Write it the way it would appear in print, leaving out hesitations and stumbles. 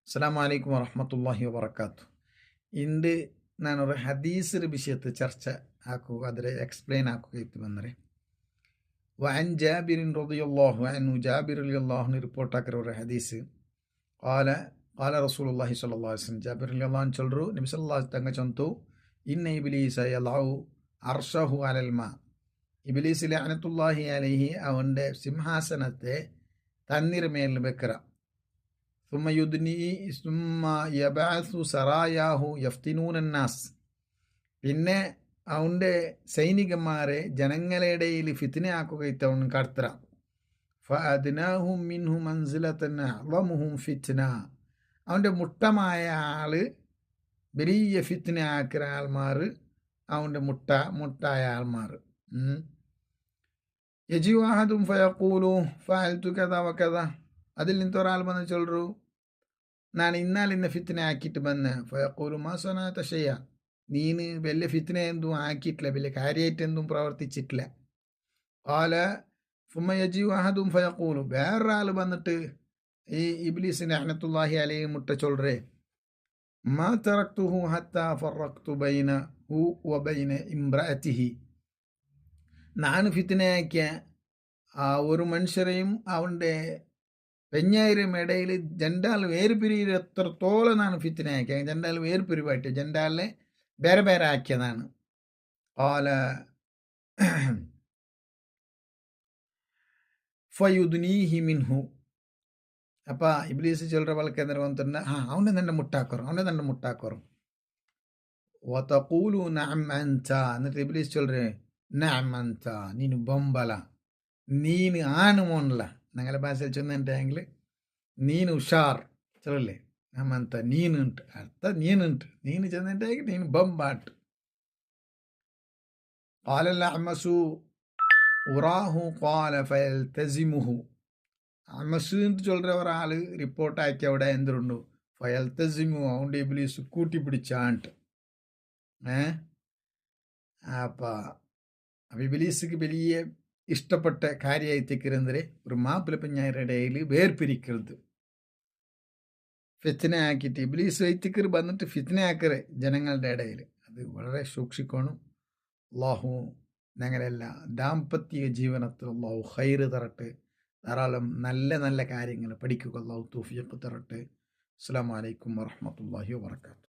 അസ്സലാമു അലൈക്കും വറഹ്മത്തുള്ളാഹി വബറകാതുഹു. ಇಂದು ನಾನೊರು ಹದೀಸರ ವಿಷಯದ ಚರ್ಚೆ ಹಾಕುವ ಅದರ ಎಕ್ಸ್ಪ್ಲೇನ್ ಹಾಕುತ್ತಿತ್ತು ಬಂದರೆ وعن جابر رضي الله عنه جابر رضي الله عنه ರಿಪೋರ್ಟ್ ಹಾಕಿರೋ ಹದೀಸ್ قال قال رسول الله صلى الله عليه وسلم جابر رضي الله عنه ಚೊಲ್ರು ನಬಿ ಸಲ್ಲಲ್ಲಾಹು ಅಲೈಹಿ ತಂಗ ಚಂತು ಇನ್ನ ಇಬ್ಲೀಸ ಯಲೌ അർഷഹു അലൽ മാ ഇബ്ലീസ് ലഅനത്തുല്ലാഹി അലൈഹി അവൻ്റെ സിംഹാസനത്തെ തണ്ണീർ മേൽ വെക്കറ സുമ്മ യബഅസു സറായാഹു യഫ്തിനൂനന്നാസ് പിന്നെ അവൻ്റെ സൈനികന്മാരെ ജനങ്ങളിടയിൽ ഫിത്നയാക്കുകയിട്ട് അവൻ കടത്തറ ഫഅദ്നാഹും മിൻഹു മൻസിലതൻ അഅ്ളമുഹും ഫിത്ന അവൻ്റെ മുട്ടമായ ആള് വലിയ ഫിത്ന ആക്കിയ ആൾമാർ അവൻ്റെ മുട്ടായ ആൾമാർ യജിവാഹദും ഫയഖൂലു ഫഅൽതു കദ വകദ അതിൽ നിന്ന് ഒരാൾ വന്ന് ചൊല്ലു ನಾನು ಇನ್ನಾಲಿಂದ ಫಿತ್ನೆ ಹಾಕಿಟ್ಟು ಬಂದೆ ಫಯಕೂಲು ಮಾಸನಾತ ಶಯ್ಯ ನೀನು വലിയ ഫിത്ന എന്തും ആക്കിയിട്ടില്ല വലിയ കാര്യമായിട്ടെന്തും പ്രവർത്തിച്ചിട്ടില്ല ആല ഫുമ്മയജീവ് അഹദും ഫയക്കൂലു വേറൊരാൾ വന്നിട്ട് ഈ ഇബ്ലീസിൻ്റെ അനത്തുല്ലാഹി അലൈഹി മുട്ട ചൊല്ലറേ മാ തറക്തുഹു ഹത്താ ഫറക്തു ബൈന ഹു വബൈന ഇംറഅതിഹി ನಾನು ഫിത്നയാക്കിയ ആ ഒരു മനുഷ്യരെയും അവൻ്റെ പെഞ്ഞായിരം ഇടയിൽ ജണ്ടാൽ വേർപിരിയിൽ എത്രത്തോളം നാണ് ഫിത്തിനാക്കിയത് ജണ്ടാൽ വേർപിരിവായിട്ട് ജണ്ടാലിനെ ಬೇರೆ ಬೇರೆ ആക്കിയതാണ് ഓല ഫയുദ്നീഹി മിൻഹു അപ്പം ഇബ്ലീസ് ചിലರ ಬಳಕೆ ಅಂದ್ರೆ ಅಂತಂದ್ರೆ ಅವನೇ ನನ್ನ ಮುಟ್ಟಾಕೋರು ವತಕೂಲು ನಅಮ್ ಅಂತ എന്നിട്ട് ഇബ്ലീസ് ചൊല്ലರೆ നഅം ಅಂತ ನೀನು ಬೊಂಬಲ ನೀನು ആണ് മോനല്ല ഞങ്ങളുടെ ഭാഷയിൽ ചെന്നിട്ടെങ്കിൽ ನೀನು ಹುಷಾರ್ ಚಲೋല്ലേ ನಮ್ಮಂತ ನೀನುಂಟು ಅರ್ಥ ನೀನುಂಟು ನೀನು ചെന്നിട്ടെങ്കിൽ ನೀನು ಬೊಂಬಾಟ್ قال الأعمش ഉറാഹു قال فيلتزمه അമസ് എന്ന് ചൊല്ലുற ഒരാൾ റിപ്പോർട്ട് ആക്കി അവിടെ എന്തുണ്ട് ഫയൽതസിമു അവൻ്റെ ഇബ്ലീസ് കൂട്ടിപ്പിടിച്ചാണ്ട് അപ്പം ഇബ്ലീസിക്ക് വലിയ ഇഷ്ടപ്പെട്ട കാര്യമായിത്തേക്കിരുന്നത് ഒരു മാപ്പിള പെഞ്ഞാരുടെ വേർപിരിക്കരുത് ഫിത്ന ആക്കിയിട്ട് ഇബ്ലീസ് വൈത്തിക്കർ വന്നിട്ട് ഫിത്ന ആക്കറ് ജനങ്ങളുടെ ഇടയിൽ അത് വളരെ സൂക്ഷിക്കണം അള്ളാഹു ഞങ്ങളെല്ലാം ദാമ്പത്യ ജീവനത്തിൽ അള്ളാഹു ഖൈറ് തരട്ടെ ധാരാളം നല്ല നല്ല കാര്യങ്ങൾ പഠിക്കുക അള്ളാഹു തൗഫീഖ് തരട്ടെ അസ്സലാമു അലൈക്കും വറഹ്മത്തുള്ളാഹി വബറകാതുഹു